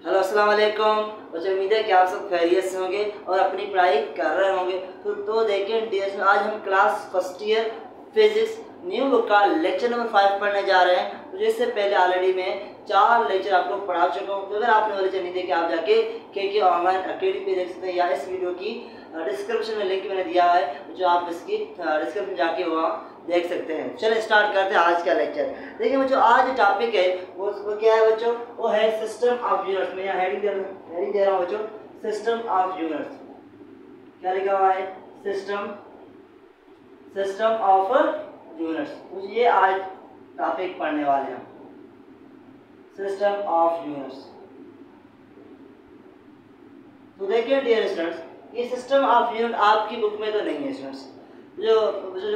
Hello अस्सलाम वालेकुम बच्चों, उम्मीद है कि आप सब खैरियत से होंगे और अपनी पढ़ाई कर रहे होंगे। तो देखें डियर, आज हम class first year physics new book का लेक्चर नंबर 5 पढ़ने जा रहे हैं। तो इससे पहले ऑलरेडी मैं 4 लेक्चर आपको पढ़ा चुका हूँ। तो अगर आपने वो लेक्चर नहीं देखे, आप जाके के ऑनलाइन अकेडमी पे देख सकते हैं, या इस वीडियो की डिस्क्रिप्शन में लिंक मैंने दिया है, जो आप इसकी डिस्क्रिप्शन जाके वहाँ देख सकते हैं। चलिए स्टार्ट करते हैं आज का लेक्चर। देखिए बच्चों, आज जो टॉपिक है वो क्या है बच्चों, वो है सिस्टम ऑफ यूनिट्स। मैं यहाँ हेडिंग दे रहा हूँ बच्चों, सिस्टम ऑफ यूनिट्स। क्या लिखा हुआ है? System of units. तो ये आज टॉपिक पढ़ने वाले हैं, सिस्टम ऑफ यूनिट्स। तो देखिए डियर स्टूडेंट्स, ये सिस्टम ऑफ यूनिट आपकी बुक में तो नहीं है स्टूडेंट्स। जो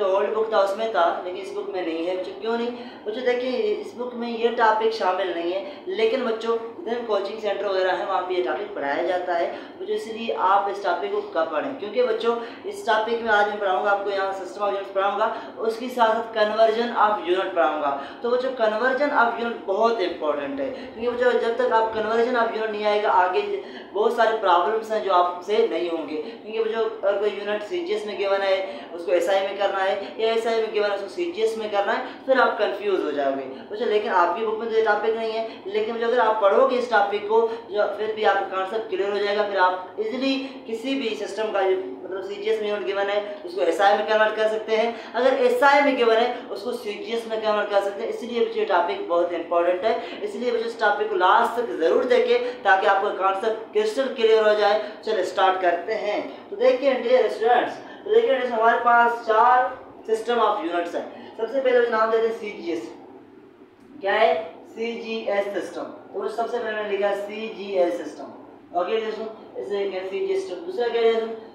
ओल्ड बुक था उसमें था, लेकिन इस बुक में नहीं है बच्चों। क्यों नहीं बच्चों? देखिए इस बुक में ये टॉपिक शामिल नहीं है, लेकिन बच्चों इधर कोचिंग सेंटर वगैरह है, वहाँ पे ये टॉपिक पढ़ाया जाता है बच्चों। इसलिए आप इस टॉपिक को कब पढ़ें, क्योंकि बच्चों इस टॉपिक में आज मैं पढ़ाऊँगा आपको, यहाँ सिस्टम ऑफ यूनिट पढ़ाऊँगा, उसके साथ साथ कन्वर्जन ऑफ यूनिट पढ़ाऊँगा। तो बच्चों कन्वर्जन ऑफ यूनिट बहुत इंपॉर्टेंट है, क्योंकि बच्चों जब तक आप कन्वर्जन ऑफ यूनिट नहीं आएगा, आगे बहुत सारे प्रॉब्लम्स हैं जो आपसे नहीं होंगे। क्योंकि बच्चों अगर कोई यूनिट सीजीएस में गिवन है, उसको एसआई में करना है, या एसआई में गिवन है उसको सीजीएस में करना है, फिर आप कंफ्यूज हो जाओगे बच्चों। लेकिन आपकी बुक में तो ये टॉपिक नहीं है, लेकिन बच्चों अगर आप पढ़ोगे इस टॉपिक को, जो फिर भी आपका कॉन्सेप्ट क्लियर हो जाएगा। फिर आप इजीली किसी भी सिस्टम का मतलब सीजीएस में यूनिट गिवन है उसको एसआई में कन्वर्ट कर सकते हैं, अगर एसआई में गिवन है उसको सीजीएस में कन्वर्ट कर सकते हैं। इसलिए बच्चों ये टॉपिक बहुत इंपॉर्टेंट है, इसलिए बच्चों इस टॉपिक को लास्ट तक जरूर देखें ताकि आपका कॉन्सेप्ट क्रिस्टल क्लियर हो जाए। चलिए स्टार्ट करते हैं। तो देखिए डियर स्टूडेंट्स, तो देखिए हमारे पास 4 सिस्टम ऑफ यूनिट्स हैं। सबसे पहले नाम देते हैं सीजीएस। क्या है? CGS system. तो सबसे पहले मैंने लिखा सीजीएस सिस्टम। ओके दोस्तों, इसे क्या सीजीएस सिस्टम। दूसरा क्या है?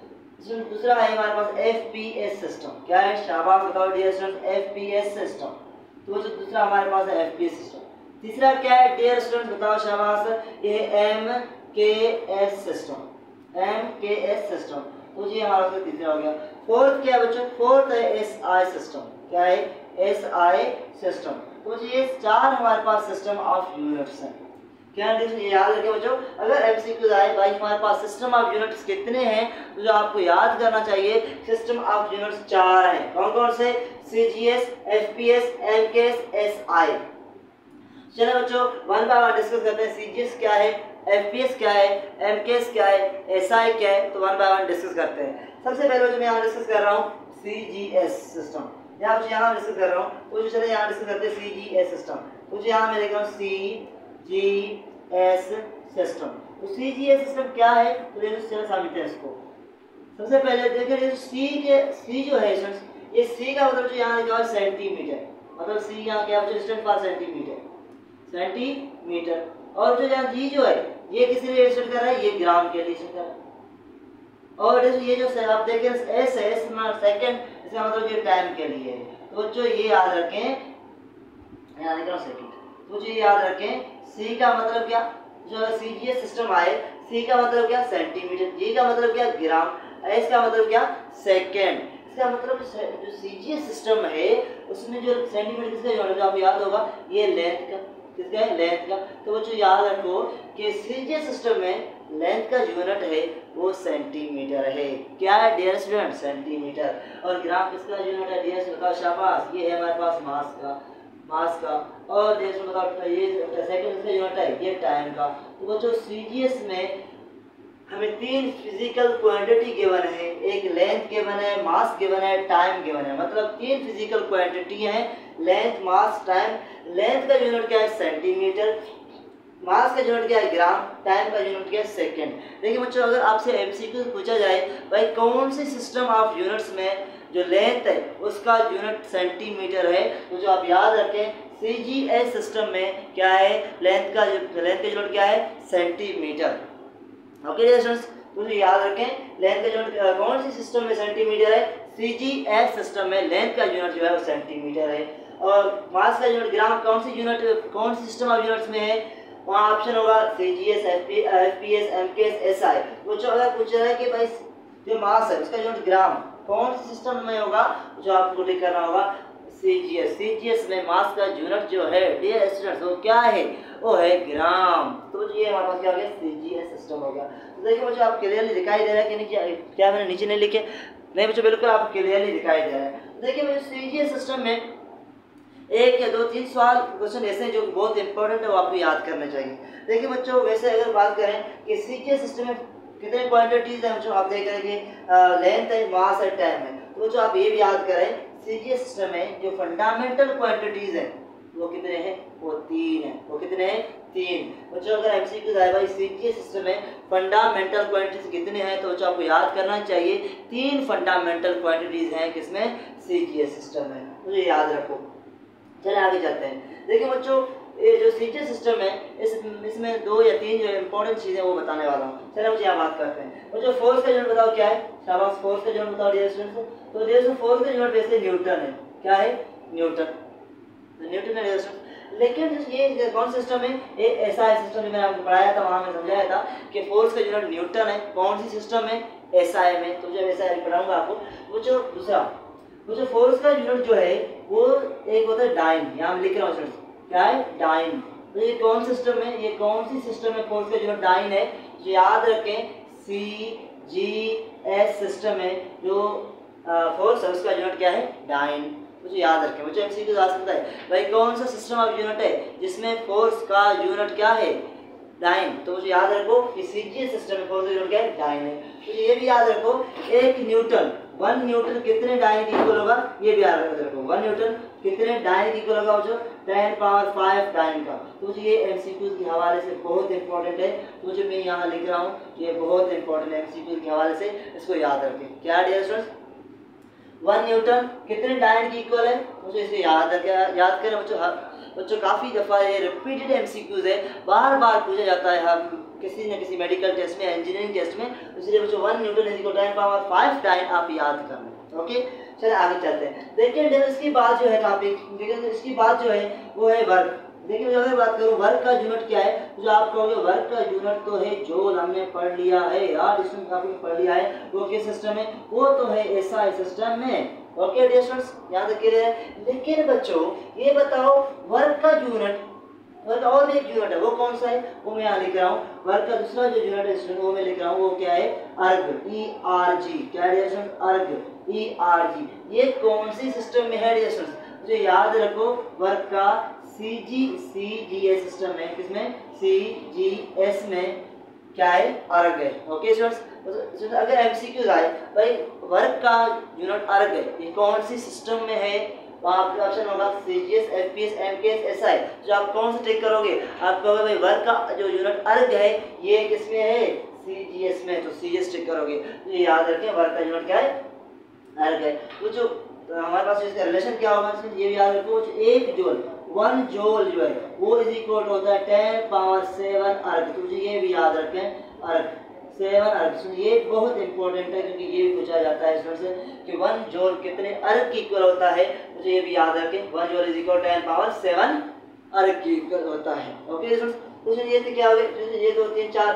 दूसरा है हमारे पास एफपीएस सिस्टम। क्या है? शाबाश बताओ डियर स्टूडेंट्स, एफपीएस सिस्टम। तो दूसरा हमारे पास है एफपीएस सिस्टम। तीसरा क्या है डियर स्टूडेंट्स, बताओ शाबाश, ये एमकेएस सिस्टम। एमकेएस सिस्टम, तो ये हमारा तीसरा हो गया। फोर्थ क्या है बच्चों? फोर्थ है एसआई सिस्टम। क्या है? SI system. तो ये 4 हमारे पास सिस्टम ऑफ यूनिट्स हैं। क्या ये याद रखें बच्चों, अगर एमसीक्यूज आए भाई हमारे पास सिस्टम ऑफ यूनिट्स कितने हैं, तो जो आपको याद करना चाहिए सिस्टम ऑफ यूनिट्स 4 हैं। कौन कौन से? CGS, FPS, MKS, SI. चलो बच्चों वन बाय वन डिस्कस करते हैं। सीजीएस क्या है, एफपीएस क्या है, एमकेएस क्या है, एसआई क्या है, तो वन बाय वन डिस्कस करते हैं। सबसे पहले जो मैं यहाँ डिस्कस कर रहा हूँ सीजीएस सिस्टम, यहाँ डिस्कस कर रहा हूँ। तो चलिए यहाँ डिस्कस करते हैं सीजीएस सिस्टम। तो यहाँ मैं लिख रहा हूँ सीजीएस सिस्टम। तो सीजीएस सिस्टम क्या है, तो चलो समझते हैं इसको। सबसे पहले देखिए सी जो है, ये सी का मतलब जो यहाँ लिखा है सेंटीमीटर, मतलब सी यहाँ क्या है? Stand for centimetre. और जो यहाँ जी जो है, ये किस लिए स्टैंड कर रहा है? ये ग्राम के लिए स्टैंड कर रहा है। और ये जो आप देखें एस है, एस सेकंड, इसका मतलब ये टाइम के लिए है। तो बच्चों ये याद रखें, यहाँ लिख रहा हूँ सेकंड। तो ये याद रखें, सी का मतलब क्या? जो सीजीएस सिस्टम आए, सी का मतलब क्या? सेंटीमीटर, जी का मतलब क्या? ग्राम, एस का मतलब क्या? सेकंड। इसका मतलब जो सीजीएस सिस्टम है उसमें जो सेंटीमीटर किसका यूनिट है, आपको याद होगा, ये लेंथ का। किसका है? लेंथ का। तो बच्चों याद रखो कि सीजीएस सिस्टम में लेंथ का यूनिट है वो सेंटीमीटर है। क्या है डियर स्टूडेंट? सेंटीमीटर। और ग्राम किसका यूनिट है डियर स्टूडेंट? बताओ शाबाश, ये है हमारे पास मास का। और डियर स्टूडेंट बताओ ये सेकंड किसका यूनिट है? ये टाइम का। तो बच्चों सीजीएस में हमें 3 फिजिकल क्वांटिटी गिवन है, एक लेंथ गिवन है, मास गिवन है, टाइम गिवन है। मतलब 3 फिजिकल क्वांटिटी हैं, लेंथ, मास, टाइम। लेंथ का यूनिट क्या है? सेंटीमीटर। मास का यूनिट क्या है? ग्राम। टाइम का यूनिट क्या है? सेकंड। देखिए बच्चों, अगर आपसे एमसीक्यू पूछा जाए भाई कौन सी सिस्टम ऑफ यूनिट्स में जो लेंथ है उसका यूनिट सेंटीमीटर है, तो जो आप याद रखें सीजीएस सिस्टम में क्या है? लेंथ का यूनिट क्या है? सेंटीमीटर। ओके स्टूडेंट्स, तो याद रखें लेंथ का यूनिट कौन सी सिस्टम में सेंटीमीटर है? सीजीएस सिस्टम में लेंथ का यूनिट जो है वो सेंटीमीटर है। और मास का यूनिट ग्राम कौन सी यूनिट, कौन सी सिस्टम ऑफ यूनिट्स में है? वहाँ ऑप्शन होगा सीजीएस, एफपीएस, एमकेएस, एसआई। तो जो अगर पूछ रहा है कि भाई जो मास है उसका यूनिट ग्राम कौन सी सिस्टम में होगा, जो आपको टिक करना होगा सीजीएस में मास का यूनिट जो है डियर स्टूडेंट्स वो क्या है, वो है ग्राम। तो ये हमारे पास क्या हो गया, सीजीएस सिस्टम हो गया। तो देखिए बच्चों आप क्लियरली दिखाई दे रहा है कि नहीं, क्या मैंने नीचे नहीं लिखे, नहीं बच्चों बिल्कुल आपको क्लियरली दिखाई दे रहा है। देखिए बच्चों सीजीएस सिस्टम में एक या दो तीन सवाल क्वेश्चन ऐसे हैं जो बहुत इंपॉर्टेंट है, वो आपको याद करने चाहिए। देखिए बच्चों वैसे अगर बात करें कि सीजीएस सिस्टम में कितने क्वांटिटीज हैं बच्चों, आप देख रहे हैं कि लेंथ है, मास है, टाइम है। तो बच्चों आप ये भी याद करें सीजीएस सिस्टम में जो फंडामेंटल क्वांटिटीज हैं वो कितने हैं, वो 3 हैं। वो कितने हैं, 3। बच्चों अगर एमसीक्यू आए भाई सीजीएस सिस्टम में फंडामेंटल क्वांटिटीज कितने हैं, तो बच्चों आपको याद करना चाहिए 3 फंडामेंटल क्वांटिटीज हैं किसमें, सीजीएस सिस्टम में। मुझे याद रखो। चलिए आगे चलते हैं। देखिए बच्चों ये जो सीजीएस सिस्टम है इसमें 2 या 3 जो इंपॉर्टेंट चीज़ें वो बताने वाला हूँ। चलिए मुझे यहाँ बात करते हैं। बच्चों फोर्स का यूनिट बताओ क्या है, शाबाश, फोर्स का यूनिट बताओ डियर स्टूडेंट्स। तो डियर स्टूडेंट्स फोर्स का यूनिट वैसे न्यूटन है। क्या है, न्यूटन। तो न्यूटन है डियर स्टूडेंट्स। लेकिन ये कौन सिस्टम है, ये ऐसा सिस्टम जो मैंने आपको पढ़ाया था, वहाँ मैंने समझाया था कि फोर्स का यूनिट न्यूटन है। कौन सी सिस्टम है, एसआई में। तो जब एसआई पढ़ाऊंगा आपको। वो जो दूसरा वो जो फोर्स का यूनिट जो है वो एक होता है डाइन, यहाँ लिख रहा हूँ क्या है, डाइन। तो ये कौन सिस्टम है, ये कौन सी सिस्टम है, फोर्स का यूनिट डाइन है। जो याद रखें सीजीएस सिस्टम है जो फोर्स है उसका यूनिट क्या है, डाइन। मुझे याद रखें, मुझे एमसीक्यू आ सकता है भाई कौन सा सिस्टम ऑफ यूनिट है जिसमें फोर्स का यूनिट क्या है, डाइन। तो मुझे याद रखो कि सीजीएस सिस्टम में फोर्स का यूनिट क्या है, डाइन है। तो ये भी याद रखो 1 न्यूटन कितने डाइन की इक्वल होगा, ये भी याद रखो 1 न्यूटन कितने डाइन की इक्वल होगा, जो 10 पावर 5 डाइन का। तो मुझे ये एमसीक्यू के हवाले से बहुत इंपॉर्टेंट है। तो मुझे मैं यहाँ लिख रहा हूँ ये बहुत इंपॉर्टेंट है एमसीक्यू के हवाले से, इसको याद रखें। क्या डियर स्टूडेंट्स, 1 न्यूटन कितने डाइन की इक्वल है, मुझे इसे याद करें बच्चों। काफ़ी दफ़ा ये रिपीटेड एमसीक्यूज है, बार बार पूछा जाता है हम किसी न किसी मेडिकल टेस्ट में, इंजीनियरिंग टेस्ट में। इसलिए बच्चों 1 newton is equal 10 power 5 dyne आप याद कर लें। ओके चलिए आगे चलते हैं। देखिए इसकी बात जो है टॉपिक, देखिए इसकी बात जो है वो है वर्क। देखिए अगर बात करूँ वर्क का यूनिट क्या है, जो आप कहोगे वर्क का यूनिट तो है जूल, हमने पढ़ लिया है यार, इसमें आपने पढ़ लिया है। वो किस सिस्टम है, वो तो है एसआई सिस्टम में। ओके डियर स्टूडेंट्स याद रखिए। लेकिन बच्चों ये बताओ वर्क का यूनिट, वर्क और भी एक यूनिट है, वो कौन सा है, वो मैं यहाँ लिख रहा हूँ। वर्क का दूसरा जो यूनिट है स्टूडेंट वो मैं लिख रहा हूँ, वो क्या है, अर्ग, ERG। क्या है डियर स्टूडेंट, अर्ग, ERG। ये कौन सी सिस्टम में है डियर स्टूडेंट्स, मुझे याद रखो वर्क का सीजीएस सिस्टम में, किसमें, सीजीएस में क्या है, अर्ग है। ओके स्टूडेंट्स, अगर एमसीक्यूज आए भाई वर्क का यूनिट अर्ग है, ये कौन सी सिस्टम में है, वहाँ आपका ऑप्शन होगा सीजीएस, एफपीएस, एमकेएस, एसआई। जो आप कौन सा टिक करोगे, आप कहोगे भाई वर्क का जो यूनिट अर्ग है ये किसमें है, सीजीएस में, तो सीजीएस टिक करोगे। तो ये याद रखें वर्क का यूनिट क्या है, अर्ग है। तो जो हमारे पास इसका रिलेशन क्या होगा, ये भी याद रखो 1 जूल, 1 जूल जो है वो इज इक्वल होता है 10 पावर 7 अर्ग। तो मुझे ये भी याद रखें अर्ग, 7 अर्ग। ये बहुत इंपॉर्टेंट है क्योंकि ये भी पूछा जाता है इसमें से कि 1 जूल कितने अर्ग की इक्वल होता है। मुझे ये भी याद रखें 1 जूल इज इक्वल 10 पावर 7 अर्ग की इक्वल होता है। ओके स्टूडेंट्स, ये थे क्या हो गए, ये 2 3 4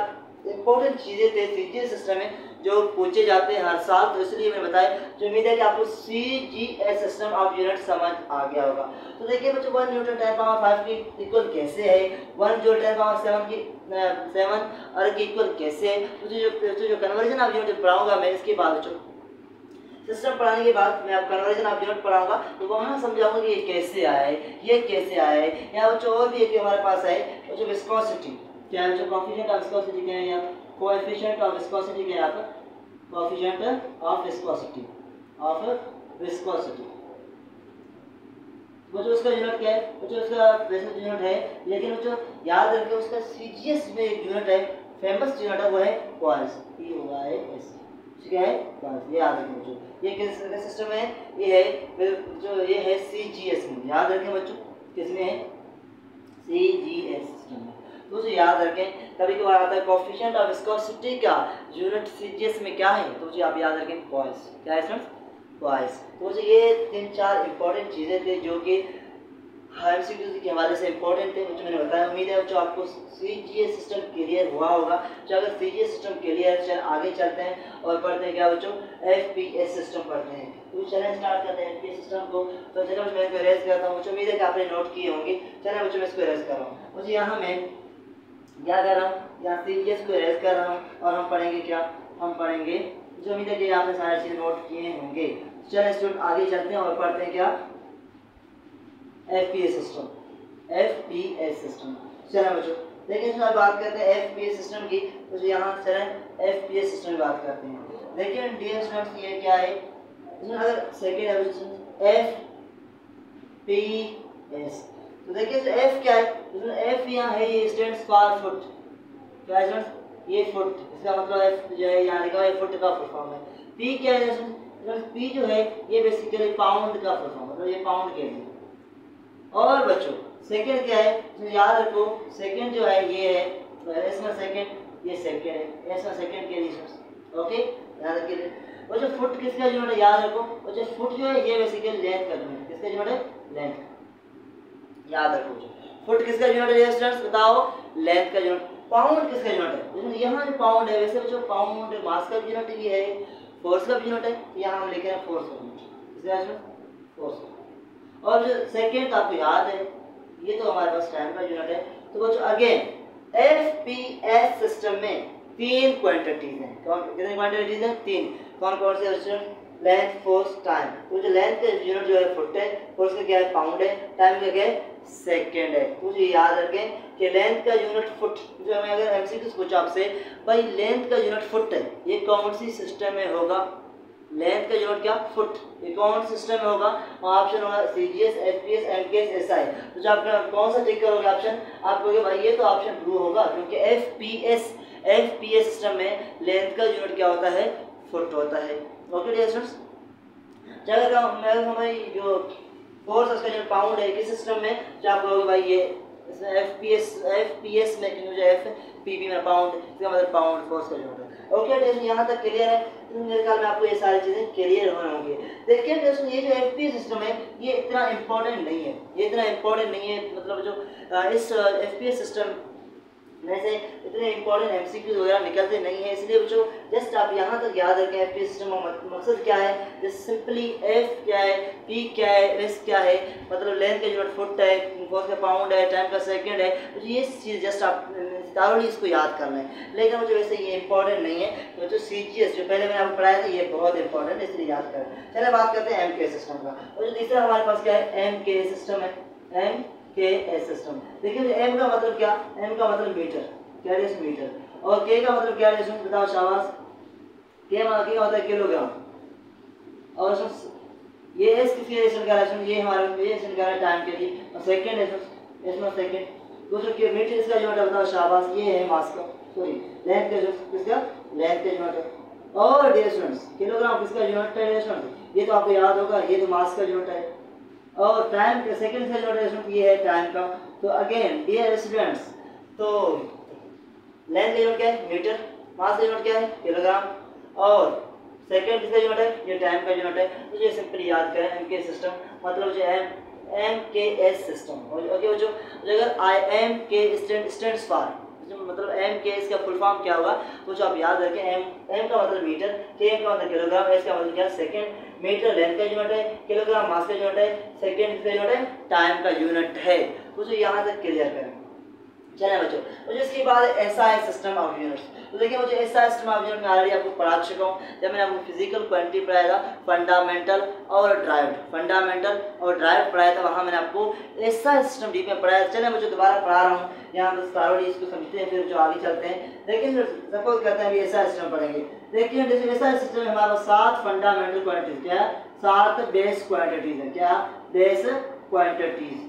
इंपॉर्टेंट चीज़ें थे सीजीएस सिस्टम में जो पूछे जाते हैं हर साल। तो इसलिए मैंने बताया, जो उम्मीद है कि आपको सीजीएस सिस्टम ऑफ यूनिट समझ आ गया होगा। तो देखिए बच्चों 1 न्यूटन 10 पावर 5 की इक्वल कैसे है, 1 जूल 10 पावर 7 अर्ग की इक्वल कैसे है। मुझे जो कन्वर्जन ऑफ यूनिट पढ़ाऊंगा मैं, इसके बाद बच्चों सिस्टम पढ़ाने के बाद मैं आप कन्वर्जन ऑफ यूनिट पढ़ाऊंगा, तो वहाँ समझाऊंगा कि ये कैसे आया है, ये कैसे आया है। यहाँ बच्चों और भी एक हमारे पास है बच्चों विस्कोसिटी। क्या है बच्चों, कोएफिशिएंट ऑफ विस्कोसिटी क्या है, यहाँ कोएफिशिएंट ऑफ विस्कोसिटी क्या है, यहाँ पर कोएफिशिएंट ऑफ विस्कोसिटी, बच्चों उसका यूनिट क्या है, बच्चों उसका वैसे यूनिट है, लेकिन बच्चों याद रखें उसका सीजीएस में एक यूनिट है, फेमस यूनिट है, वो है क्वार्ट्ज, POIS। क्या है क्वार्ट्ज, ये याद रखें बच्चों। ये किस सिस्टम है, ये है जो ये है सीजीएस में, याद रखें बच्चों किसमें है, सीजीएस सिस्टम में। तो उसे याद रखें, कभी कभार आता है कोएफिशिएंट ऑफ विस्कोसिटी का यूनिट सीजीएस में क्या है, तो उसे आप याद रखें क्वार्ट्ज। क्या है स्टूडेंट्स, क्वार्ट्ज। तो मुझे ये 3 4 इंपॉर्टेंट चीज़ें थे जो कि एमसीक्यू के हवाले से इंपॉर्टेंट थे, जो मैंने बताया। उम्मीद है जो आपको सीजीएस सिस्टम क्लियर हुआ होगा। तो अगर सीजीएस सिस्टम क्लियर है, आगे चलते हैं और पढ़ते हैं क्या बच्चों, एफपीएस सिस्टम पढ़ते हैं। तो चलें स्टार्ट करते हैं एफपीएस सिस्टम को। तो चलो मैं इसको रेज करता हूँ। मुझे उम्मीद है कि आपने नोट किए होंगे। चलें बच्चों मैं इसको रेज कर रहा हूँ। मुझे यहाँ मैं क्या कर रहा हूँ, यहाँ सीजीएस को रेज कर रहा हूँ और हम पढ़ेंगे क्या, हम पढ़ेंगे, जो उम्मीद है कि आपने सारी चीज़ नोट किए होंगे। चलें स्टूडेंट आगे चलते हैं और पढ़ते हैं क्या, एफपीएस सिस्टम, एफपीएस सिस्टम। चलें बच्चों देखिए इसमें बात करते हैं एफपीएस सिस्टम की। तो यहाँ चलें एफपीएस सिस्टम की बात करते हैं। देखिए डियर स्टूडेंट्स ये क्या है, इसमें अगर सेकेंड है एफपीएस, तो देखिए जो एफ क्या है, इसमें एफ यहाँ है, ये स्टैंड्स फॉर फुट। क्या है स्टूडेंट्स, ये फुट, इसका मतलब एफ जो है यहाँ लिखा है फुट का फुल फॉर्म है। पी क्या है स्टूडेंट्स, पी जो है ये बेसिकली पाउंड का फुल फॉर्म, मतलब ये पाउंड के लिए। और बच्चों सेकंड क्या है, तो याद रखो सेकंड जो है ये है, इसमें सेकंड, ये सेकंड है, इसमें सेकंड के लिए। ओके याद रखिए। और जो फुट किसका यूनिट है याद रखो, और जो फुट जो है ये बेसिकली लेंथ का यूनिट है। किसका यूनिट है, लेंथ, याद रखो। फुट किसका यूनिट है स्टूडेंट्स बताओ, लेंथ का यूनिट। पाउंड किसका यूनिट है, यहाँ जो पाउंड है, वैसे जो पाउंड मास का यूनिट भी है, फोर्स का यूनिट है, यहाँ हम लिख रहे हैं फोर्स का यूनिट, इसका फोर्स। और जो सेकेंड आपको याद है, ये तो हमारे पास टाइम का यूनिट है। तो बच्चों अगेन एफपीएस सिस्टम में तीन क्वांटिटीज हैं। कौन कितनी क्वांटिटीज हैं, तीन। कौन कौन से स्टूडेंट, लेंथ, फोर्स, टाइम। तो जो लेंथ का यूनिट जो है फुट है, फोर्स का क्या है पाउंड है, टाइम का क्या है सेकेंड है। तो मुझे याद रखें कि लेंथ का यूनिट फुट, जो हमें अगर एमसीक्यू पूछा आपसे भाई लेंथ का यूनिट फुट है, ये कौन सी सिस्टम में होगा, लेंथ का यूनिट क्या फुट, ये कौन सिस्टम में होगा, ऑप्शन होगा सीजीएस, एफपीएस, एमकेएस, एसआई। तो जो आप कौन सा टिक करोगे ऑप्शन, आप कहोगे भाई ये तो ऑप्शन ब्लू होगा, क्योंकि एफपीएस सिस्टम में लेंथ का यूनिट क्या होता है, फुट होता है। ओके डियर स्टूडेंट्स, अगर हमारी जो फोर्स उसका जो पाउंड है किस सिस्टम में, जो आप कहोगे भाई ये एफपीएस में, क्योंकि जो एफपीबी में पाउंड, इसका मतलब पाउंड फोर्स का यूनिट है। ओके डियर, यहाँ तक क्लियर है। मेरे ख्याल में आपको ये सारी चीज़ें क्लियर होने होंगी। देखिए डियर, ये जो एफपीएस सिस्टम है ये इतना इम्पोर्टेंट नहीं है, ये इतना इम्पोर्टेंट नहीं है, मतलब जो इस एफपीएस सिस्टम में से इतने इंपॉर्टेंट एमसीक्यूज वगैरह निकलते नहीं है। इसलिए बच्चों जस्ट आप यहाँ तक याद रखें एफपीएस सिस्टम का मकसद क्या है, जस्ट सिंपली एफ क्या है, पी क्या है, एस क्या है, मतलब लेंथ का यूनिट फुट है, फोर्स का पाउंड है, टाइम का सेकंड है। तो ये चीज़ जस्ट आप थारोली इसको याद करना है। लेकिन मुझे वैसे ये इंपॉर्टेंट नहीं है, तो जो सीजीएस जो पहले मैंने आपको पढ़ाया था ये बहुत इंपॉर्टेंट है, इसलिए याद करें। चलिए बात करते हैं एमके सिस्टम का। और जो तीसरा हमारे पास क्या है, एमके सिस्टम है, एमकेएस सिस्टम। देखिए एम का मतलब क्या, एम का मतलब मीटर, क्या है मीटर, और के का मतलब क्या है बताओ शाबाश, के मतलब क्या होता है किलोग्राम। और ये एस किसके लिए का है, ये हमारा ये का है टाइम के लिए, और सेकंड है इसमें सेकंड। दूसरा के मीटर इसका यूनिट बताओ शाबाश, ये है मास का, सॉरी लेंथ का, किसका लेंथ का यूनिट है। और डियर स्टूडेंट्स किलोग्राम किसका यूनिट है स्टूडेंट्स, ये तो आपको याद होगा, ये तो मास का यूनिट है। और टाइम का सेकंड का यूनिट है ये है टाइम का। तो अगेन डियर स्टूडेंट्स, तो लेंथ का यूनिट क्या है मीटर, मास का यूनिट क्या है किलोग्राम, और सेकंड किसका यूनिट है, ये टाइम का यूनिट है। तो ये सिंपली याद करें एमके सिस्टम, मतलब जो एमकेएस सिस्टम। ओके जो अगर आई एम के स्टैंड्स फॉर, मतलब एमकेएस का फुल फॉर्म क्या होगा, तो जो आप याद रखें एम का मतलब मीटर, के का मतलब किलोग्राम, एस का मतलब क्या सेकंड, मीटर लेंथ का यूनिट है, किलोग्राम मास का यूनिट है, सेकंड किसका यूनिट है टाइम का यूनिट है। तो जो यहाँ तक क्लियर करें। चलिए बच्चों, मुझे इसके बाद एसआई सिस्टम ऑफ यूनिट्स। तो देखिए मुझे एसआई सिस्टम ऑफ यूनिट में ऑलरेडी आपको पढ़ा चुका हूँ, जब मैंने आपको फिजिकल क्वांटिटी पढ़ाया था, फंडामेंटल और ड्राइव्ड, फंडामेंटल और ड्राइव्ड पढ़ाया था, वहाँ मैंने आपको एसआई सिस्टम डीप में पढ़ाया। चलिए मुझे दोबारा पढ़ा रहा हूँ, यहाँ बस थारोली इसको समझते हैं, फिर जो आगे चलते हैं। लेकिन सपोज करते हैं अभी एसआई सिस्टम पढ़ेंगे। देखिए जैसे एसआई सिस्टम में हमारे पास 7 फंडामेंटल क्वांटिटीज, क्या 7 बेस क्वांटिटीज है, क्या बेस क्वांटिटीज,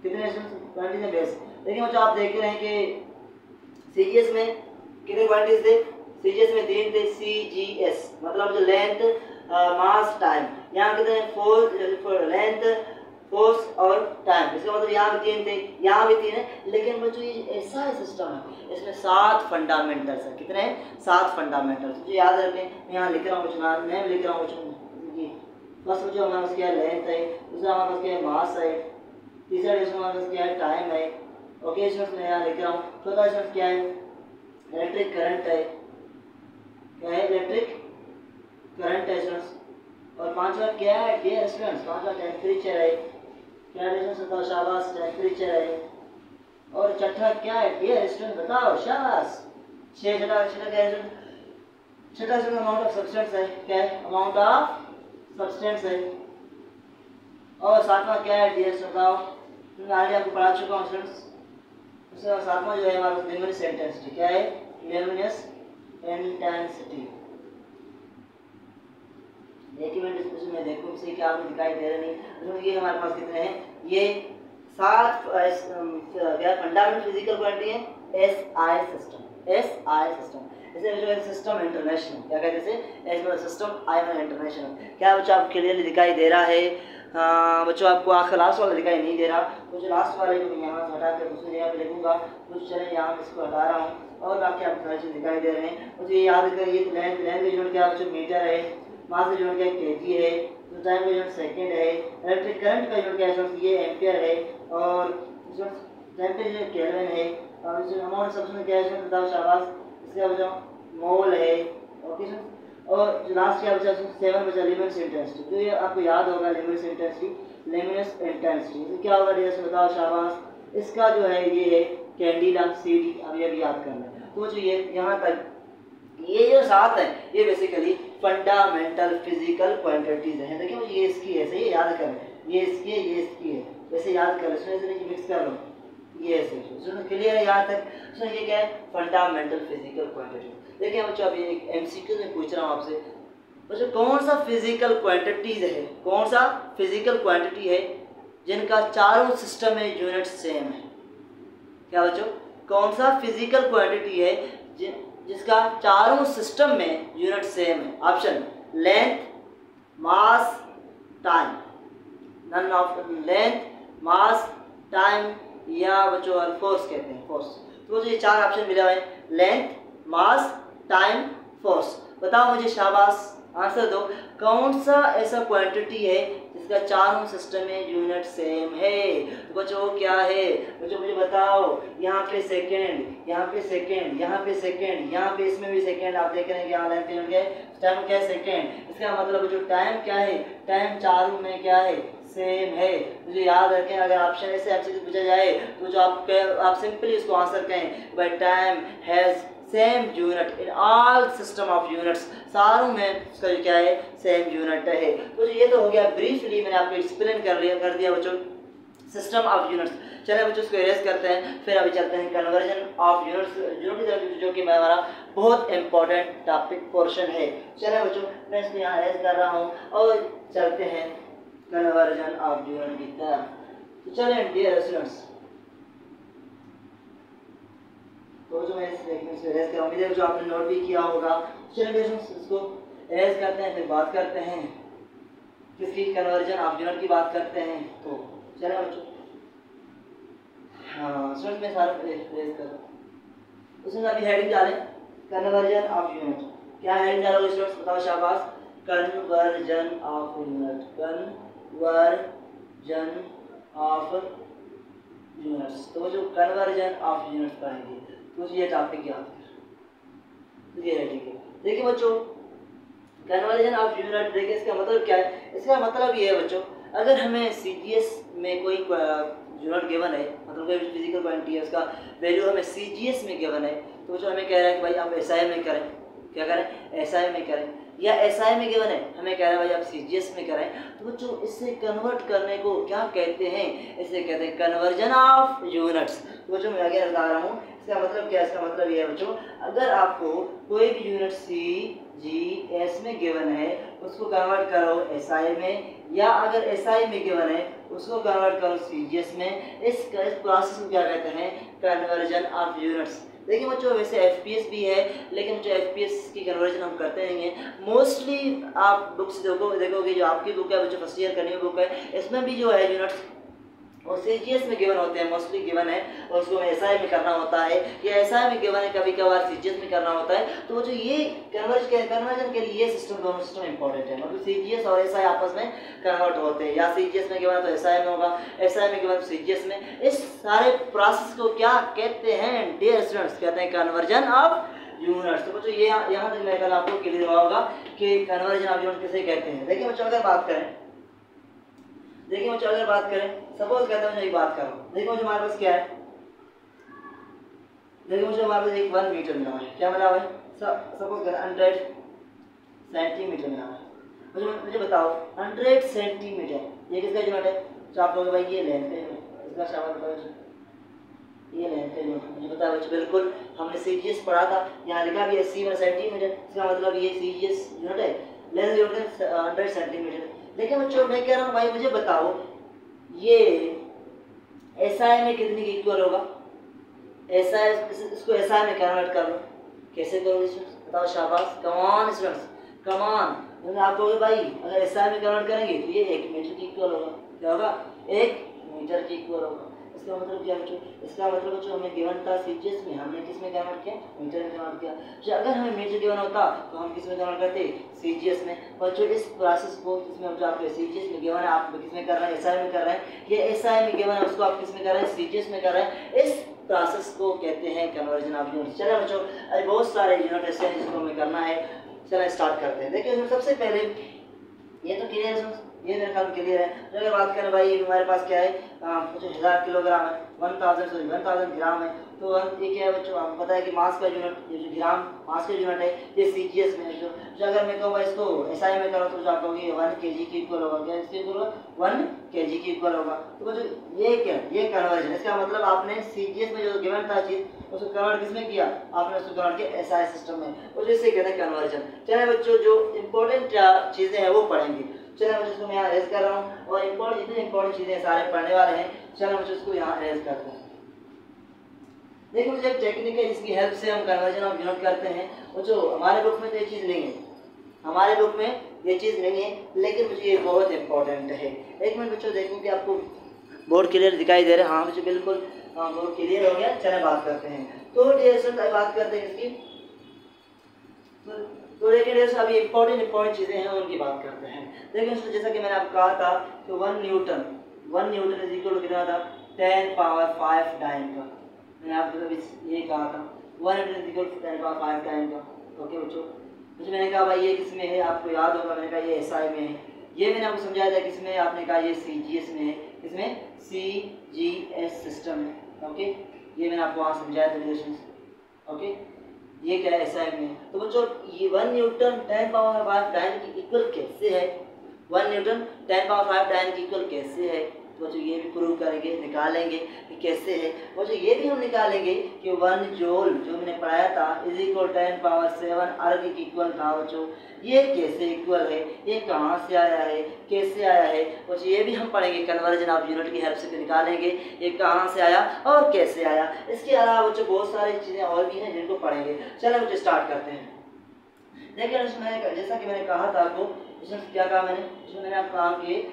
कितने क्वांटिटीज है बेस। देखिए मुझे आप देख रहे हैं कि सीजीएस में कितने क्वांटिटीज थे, सीजीएस में 3 थे, सीजीएस मतलब जो लेंथ, मास, टाइम। यहाँ कितने लेंथ, फोर्स और टाइम, इसका मतलब यहाँ भी 3 थे, यहाँ भी 3 है। लेकिन जो ये ऐसा सिस्टम है इसमें 7 फंडामेंटल्स है, कितने हैं 7 फंडामेंटल्स। मुझे याद रखें, मैं यहाँ लिख रहा हूँ, मैं लिख रहा हूँ बस। मुझे हमारे पास क्या लेंथ है, दूसरा हमारे पास क्या है मास है, तीसरा डिफरेंस हमारे पास क्या है, टाइम है। ओके स्टूडेंट्स, मैं यहाँ लिख रहा हूँ। चौथा स्टूडेंट्स क्या है, इलेक्ट्रिक करंट है। क्या है, इलेक्ट्रिक करंट है स्टूडेंट्स। और पांचवा क्या है, डियर स्टूडेंट्स, पांचवा टेम्परेचर है। क्या डिफरेंस बताओ, शाबाश, टेम्परेचर है। और छठा क्या है, डियर स्टूडेंट बताओ, शाबाश। छठा क्या है, छठा अमाउंट ऑफ सब्सटेंस है। क्या है, अमाउंट ऑफ सब्सटेंस है। और सातवां क्या है, डियर स्टूडेंट बताओ, मैं आगे आपको पढ़ा चुका हूँ स्टूडेंट्स। उसके बाद सातवां जो है हमारा ल्यूमिनस इंटेंसिटी। क्या है, ल्यूमिनस इंटेंसिटी। देखिए मैं डिस्कशन में देखूँ इसे क्या आपको दिखाई दे रहा नहीं। ये हमारे पास कितने हैं, ये 7 क्या फंडामेंटल फिजिकल क्वांटिटी है, एसआई सिस्टम। एसआई सिस्टम इसे जो है सिस्टम इंटरनेशनल, क्या कहते हैं, एस सिस्टम आई इंटरनेशनल। क्या बच्चों आपको क्लियरली दिखाई दे रहा है? बच्चों आपको आखिर लास्ट वाला दिखाई नहीं दे रहा, कुछ लास्ट वाले को यहाँ से हटा कर दूसरी जगह पे लिखूंगा, कुछ चले यहाँ पे इसको हटा रहा हूँ और बाकी आपको सारी चीज़ दिखाई दे रहे हैं। मुझे याद करिए, लेंथ का यूनिट क्या बच्चों, मीटर है। मास का यूनिट क्या, केजी है। तो टाइम का यूनिट सेकंड है। इलेक्ट्रिक करंट का यूनिट क्या है, ये एम्पियर है। और टेम्परेचर केल्विन है। और अमाउंट सबसे क्या है, बताओ, शाबाश, इसका बचा मोल है। Okay sir. और जो लास्ट क्या बचा, 7 बचा, ल्यूमिनस इंटेंसिटी। तो ये आपको याद होगा, ल्यूमिनस इंटेंसिटी, ल्यूमिनस इंटेंसिटी तो क्या होगा, जैसे बताओ, शाबाश। इसका जो है ये है कैंडिला CD, अब ये भी याद करना है। तो जो ये यहाँ तक ये जो 7 है, ये बेसिकली फंडामेंटल फिजिकल क्वांटिटीज हैं। देखिए ये इसकी है, सही याद करें, ये इसकी है, ये इसकी है, वैसे याद कर लो, इसमें मिक्स कर लो, ये ऐसे सुनो, क्लियर है यहाँ तक? सुनो, ये क्या है, फंडामेंटल फिजिकल क्वांटिटी। देखिए बच्चों, अभी एक MCQ में पूछ रहा हूँ आपसे, बच्चों कौन सा फिजिकल क्वांटिटीज है, कौन सा फिजिकल क्वांटिटी है जिनका चारों सिस्टम में यूनिट सेम है? क्या बच्चों, कौन सा फिजिकल क्वांटिटी है जिसका चारों सिस्टम में यूनिट सेम है? Option, length, mass, time. None of length, mass, time या बच्चों और फोर्स कहते हैं, फोर्स। तो ये 4 ऑप्शन मिले हुए हैं, लेंथ, मास, टाइम, फोर्स। बताओ मुझे, शाबाश, आंसर दो, कौन सा ऐसा क्वांटिटी है जिसका चारों सिस्टम में यूनिट सेम है? तो बच्चों क्या है, बच्चों मुझे बताओ। यहाँ पे सेकेंड, यहाँ पे सेकेंड, यहाँ पे सेकेंड, यहाँ पे इसमें भी सेकेंड। आप देख रहे हैं कि यहाँ लेंथ यूनिट क्या है, टाइम क्या है, सेकेंड। इसका मतलब बच्चों टाइम क्या है, टाइम चारों में क्या है, सेम है। मुझे याद रखें, अगर ऑप्शन ऐसे आपसे पूछा जाए तो जो आप सिंपली इसको आंसर कहें, by time has same unit in all system of units, सारों में इसका क्या है, सेम यूनिट है। तो ये तो हो गया ब्रीफली, मैंने आपको एक्सप्लेन कर दिया बच्चों सिस्टम ऑफ यूनिट्स। चलिए बच्चों इसको इरेज करते हैं, फिर अभी चलते हैं कन्वर्जन ऑफ यूनिट्स, जो कि हमारा बहुत इंपॉर्टेंट टॉपिक पोर्शन है। चलिए बच्चों मैं इसको यहाँ इरेज कर रहा हूँ और चलते हैं कन्वर्जन ऑफ यूनिट की तरफ। तो चलिए डियर स्टूडेंट्स, तो जो मैं इसको इरेज करूँ, उम्मीद है जो आपने नोट भी किया होगा। चलिए इसको इरेज करते हैं, फिर बात करते हैं किसकी, कन्वर्जन ऑफ यूनिट की बात करते हैं। तो चलिए बच्चों, हाँ स्टूडेंट्स में सारा इरेज करो, उसमें अभी हेडिंग डालें, कन्वर्जन ऑफ यूनिट। क्या हेडिंग डालोगे स्टूडेंट्स, बताओ, शाबाश, conversion of unit, conversion of units. तो जो कन्वर्जन ऑफ यूनिट्स पढ़ेंगे, तो ये टॉपिक याद कर, ये है, ठीक है। देखिए बच्चों, कन्वर्जन ऑफ यूनिट, देखिए इसका मतलब क्या है। इसका मतलब ये है बच्चों, अगर हमें CGS में कोई यूनिट गिवन है, मतलब कोई फिजिकल क्वांटिटी है, उसका वैल्यू हमें CGS में गिवन है, तो जो हमें कह रहा है कि भाई आप SI में करें, क्या करें, SI में करें, या SI में गिवन है, हमें कह रहा है भाई आप CGS में करें। तो बच्चों इससे कन्वर्ट करने को क्या कहते हैं, इसे कहते हैं कन्वर्जन ऑफ यूनिट्स। तो बच्चों मैं आगे बता रहा हूँ, इसका मतलब क्या है, इसका मतलब ये है बच्चों, अगर आपको कोई भी यूनिट CGS में गिवन है, उसको कन्वर्ट करो SI में, या अगर SI में गिवन है उसको कन्वर्ट करो CGS में, इस प्रोसेस को क्या कहते हैं, कन्वर्जन ऑफ यूनिट्स। देखिए बच्चों वैसे FPS भी है, लेकिन जो FPS की कन्वर्जन हम करते नहीं हैं। मोस्टली आप बुक्स देखोगे, जो आपकी बुक है बच्चों फर्स्ट ईयर करने की बुक है, इसमें भी जो है यूनिट्स और सीजीएस में गिवन होते हैं, मोस्टली गिवन है और उसको एसआई में करना होता है, या एसआई में गिवन है, कभी कभार सीजीएस में करना होता है। तो वो जो ये कन्वर्जन के लिए ये सिस्टम, दोनों सिस्टम इंपॉर्टेंट है, मतलब सीजीएस और एसआई आपस में कन्वर्ट होते हैं, या सीजीएस में गिवन तो एसआई में होगा, एसआई में गिवन तो सीजीएस में। इस सारे प्रोसेस को क्या कहते हैं डियर स्टूडेंट्स? कहते हैं कन्वर्जन ऑफ यूनिट्स। तो बच्चों ये यहाँ तक मेरे ख्याल आपको क्लियर होगा कि कन्वर्जन ऑफ यूनिट किसे कहते हैं। देखिए बच्चों अगर बात करें, सपोज कहते हैं मैं एक बात कर रहा हूँ, देखिए मुझे हमारे पास क्या है, देखिए मुझे हमारे पास एक 1 मीटर मिला है, क्या मिला है? सपोज कर 100 सेंटीमीटर मिला है। मुझे बताओ 100 सेंटीमीटर ये किसका यूनिट है? तो आप लोग भाई ये लेंथ है, इसका शाबाश बताओ, ये लेंथ है यूनिट। मुझे बताया बच्चों, बिल्कुल हमने सीजीएस पढ़ा था, यहाँ लिखा भी है सेंटीमीटर, इसका मतलब ये सीजीएस यूनिट है, लेंथ यूनिट है 100 सेंटीमीटर। देखिए बच्चों मैं कह रहा हूँ भाई मुझे बताओ ये एसआई में कितनी की इक्वल होगा? एसआई, इसको एसआई में कन्वर्ट कर लो, कैसे करोगे स्टूडेंट्स? बताओ शाबाश, कमान स्टूडेंट्स, कमान। आप कहोगे भाई अगर एसआई में कन्वर्ट करेंगे तो ये 1 मीटर की इक्वल होगा, क्या होगा? 1 मीटर की इक्वल होगा। इसका मतलब क्या बच्चों? इसका मतलब बच्चों हमें गिवन था सीजीएस में, हमने किस में कन्वर्ट किया? मीटर में कन्वर्ट किया। तो अगर हमें मीटर गिवन होता तो हम किस में कन्वर्ट करते? सीजीएस में। बच्चों इस प्रोसेस को इसमें जो आपके सीजीएस में गिवन है आप किस में कर रहे हैं? एसआई में कर रहे हैं। ये एसआई में गिवन है उसको आप किस में कर रहे हैं? सीजीएस में कर रहे हैं। इस प्रोसेस को कहते हैं कन्वर्जन ऑफ यूनिट। चलिए बच्चों अभी बहुत सारे यूनिट ऐसे हैं जिसको हमें करना है, चलिए स्टार्ट करते हैं। देखिए सबसे पहले ये तो क्लियर है, ये मेरे ख्याल में क्लियर है। तो अगर बात करें भाई हमारे पास क्या है, कुछ 1000 किलोग्राम है, 1000 ग्राम है, तो ये क्या है बच्चों? आपको पता है कि मास का यूनिट, ये जो ग्राम मास का यूनिट है ये सीजीएस में है। जो अगर मैं कहूँ इसको एसआई में करो तो आप कहोगे 1 kg की इक्वल होगा, क्या इसके इक्वल होगा? 1 kg की इक्वल होगा। तो बच्चों ये क्या है? ये कन्वर्जन, इसका मतलब आपने सीजीएस में जो गिवन था चीज उसको कन्वर्ट किसमें किया? आपने उसको कन्वर्ट किया एसआई सिस्टम में, और जिससे कहते हैं कन्वर्जन। चलिए बच्चों जो इंपॉर्टेंट चीजें हैं वो पढ़ेंगे। चलिए मैं जिसको मैं यहाँ रेज कर रहा हूँ, और इतनी इंपॉर्टेंट चीजें सारे पढ़ने वाले हैं। चलो मुझे उसको यहाँ रेज करते हैं। देखिए मुझे एक टेक्निक है जिसकी हेल्प से हम कन्वर्जन ऑफ यूनिट करते हैं, और जो हमारे बुक में तो ये चीज़ नहीं है, हमारे बुक में ये चीज़ नहीं है, लेकिन मुझे ये बहुत इंपॉर्टेंट है। एक मिनट बच्चों देखूँ कि आपको बोर्ड क्लियर दिखाई दे रहा है? हाँ मुझे बिल्कुल बोर्ड क्लियर हो गया। चले बात करते हैं। तो डियर स्टूडेंट बात करते हैं इसकी, तो देखिए डियर अभी इंपॉर्टेंट चीज़ें हैं उनकी बात करते हैं। देखिए जैसा कि मैंने आपको कहा था कि 1 न्यूटन इज इक्वल टू कितना था? 10 पावर 5 डाइन का। मैंने आपको ये कहा था 1 newton is equal to 10 power 5 dyne का। ओके बच्चों, मुझे मैंने कहा भाई ये किस में है? आपको याद होगा मैंने कहा ये एसआई में है। ये मैंने आपको समझाया था किसमें? आपने कहा ये सीजीएस में है, इसमें सीजीएस सिस्टम है। ओके ये मैंने आपको वहाँ समझाया था रिलेशन। ओके ये क्या है? एसआई में। तो बच्चों ये 1 न्यूटन 10 पावर 5 डाइन की इक्वल कैसे है? 1 न्यूटन 10 पावर 5 डाइन की इक्वल कैसे है? तो जो ये भी प्रूव करेंगे, निकालेंगे कि कैसे है। और जो ये भी हम निकालेंगे कि 1 जूल जो मैंने पढ़ाया था इज इक्वल 10 पावर 7 अर्ग की इक्वल था बच्चों। ये कैसे इक्वल है? ये कहाँ से आया है? कैसे आया है? बच्चों ये भी हम पढ़ेंगे, कन्वर्जन ऑफ यूनिट की हेल्प से निकालेंगे ये कहाँ से आया और कैसे आया। इसके अलावा बच्चों बहुत सारी चीज़ें और भी हैं जिनको पढ़ेंगे। चलो बच्चों स्टार्ट करते हैं। देखिए जैसा कि मैंने कहा था आपको, इसमें क्या कहा मैंने? इसमें मैंने आपको काम किए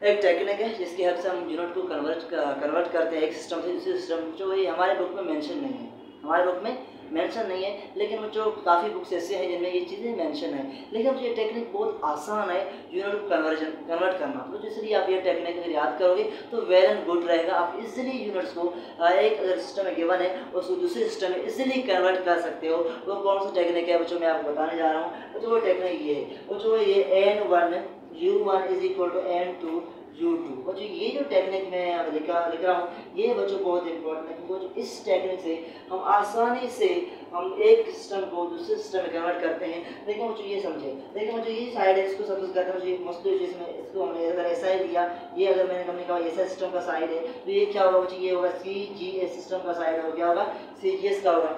एक टेक्निक है जिसकी हेल्प से हम यूनिट को कन्वर्ट करते हैं एक सिस्टम से दूसरे सिस्टम। जो ये हमारे बुक में मेंशन नहीं है, हमारे बुक में मेंशन नहीं है, लेकिन जो काफ़ी बुक्स ऐसे हैं जिनमें ये चीज़ें मेंशन है। लेकिन ये टेक्निक बहुत आसान है यूनिट को कन्वर्ट करना। तो इसलिए आप ये टेक्निक अगर याद करोगे तो वेल एंड गुड रहेगा। आप इजीली यूनिट्स को एक अगर सिस्टम में गिवन है उसको दूसरे सिस्टम में इजीली कन्वर्ट कर सकते हो। वो कौन सा टेक्निक है बच्चों मैं आपको बताने जा रहा हूँ। तो वो टेक्निक ये है, वो जो ये n1 u1 is equal to n2 u2। बच्चों ये जो टेक्निक मैं लिख रहा हूँ ये बच्चों बहुत इंपॉर्टेंट है, क्योंकि इस टेक्निक से हम आसानी से हम एक सिस्टम को दूसरे सिस्टम में कन्वर्ट करते हैं। देखिए मुझे ये समझे, देखिए मुझे ये साइड है, इसको सपोज करते हैं मुझे मस्त जिसमें इसको हमने अगर ऐसा ही लिया, ये अगर हमने कहा ऐसा सिस्टम का साइड है तो ये क्या होगा बच्चों? ये होगा CGS सिस्टम का साइड होगा। क्या होगा? CGS का होगा।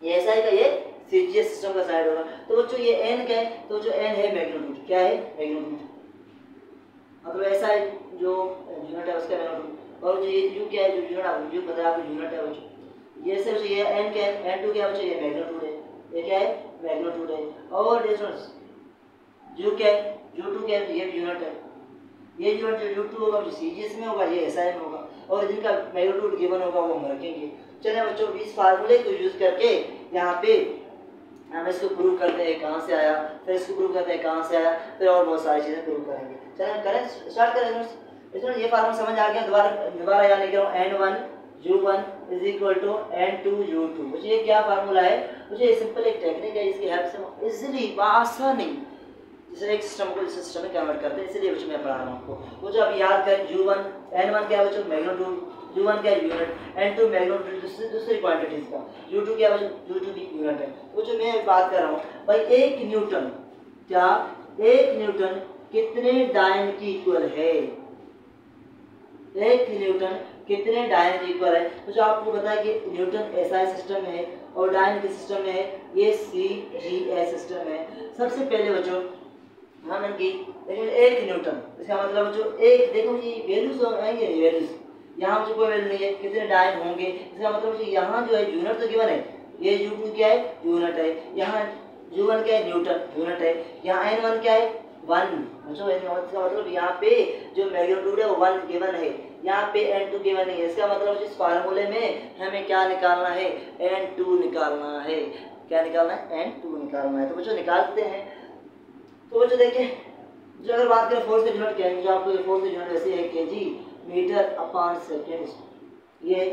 ये ऐसा ही का ये CGS सिस्टम का साइड होगा। तो बच्चों ये n क्या है? तो जो n है मैग्नीट्यूड, क्या है? मैग्नीट्यूड, मतलब ऐसा जो यूनिट है उसका मैग्नीट्यूड। और जो ये u क्या है? जो यूनिट है जो बता आपको यूनिट है बच्चों। ये से ये n क्या है? n2 क्या है बच्चों? ये मैग्नीट्यूड है। ये क्या है? मैग्नीट्यूड है। और डिस्टेंस u क्या है? u2 क्या है? ये यूनिट है। ये यूनिट जो U2 होगा जो CGS में होगा, ये SI में होगा, और जिनका मैग्नीट्यूड गिवन होगा वो हम रखेंगे। चलिए बच्चों, इस फार्मूले को यूज़ करके यहाँ पे हम इसको प्रूव करते हैं कहाँ से आया, फिर इसको प्रूव करते हैं कहाँ से आया, फिर और बहुत सारी चीज़ें प्रूव करेंगे। चलिए करें, स्टार्ट करें। इसमें ये फार्मूला समझ आ गया, दोबारा याद नहीं करूँ, N1U1 is equal to N2U2। मुझे ये क्या फार्मूला है, मुझे सिंपल एक टेक्निक है जिसकी हेल्प से इजीली आसानी जैसे एक सिस्टम को इस सिस्टम में कन्वर्ट करते हैं, इसलिए बच्चों मैं पढ़ा रहा हूँ आपको। मुझे अब याद करें, U1 N1 क्या है बच्चों, मैग्नीट्यूड, U1 क्या है यूनिट, N2 मैग्नीट्यूड दूसरी क्वांटिटीज का, U2 क्या है, U2 की यूनिट है। तो जो मैं बात कर रहा हूँ भाई, एक न्यूटन क्या, एक न्यूटन कितने डायन की इक्वल है, एक न्यूटन कितने डायन की इक्वल है। तो जो आपको पता है कि न्यूटन एसआई सिस्टम में है और डायन के सिस्टम में है, ये CGS सिस्टम है। सबसे पहले बच्चों हम इनकी लेकिन एक न्यूटन, इसका मतलब जो एक देखो ये वैल्यूज आएंगे, वैल्यूज यहाँ मुझे कोई वैल्यू नहीं है, कितने डायन होंगे, इसका मतलब यहाँ जो है यूनिट तो गिवन है, ये U2 क्या है, यूनिट है, यहाँ U1 क्या है, न्यूटन यूनिट है, यहाँ N1 क्या है, 1। इसका मतलब यहाँ पे जो मैग्नीट्यूड है वो 1 गिवन है, यहाँ पे N2 गिवन नहीं है। इसका मतलब इस फार्मूले में हमें क्या निकालना है, N2 निकालना है। क्या निकालना है, N2 निकालना है। तो बच्चों निकालते हैं। तो बच्चों देखिए, जो अगर बात करें फोर्स का यूनिट क्या है, जो आपको फोर्स का यूनिट वैसे है kg मीटर अपॉन सेकेंड, ये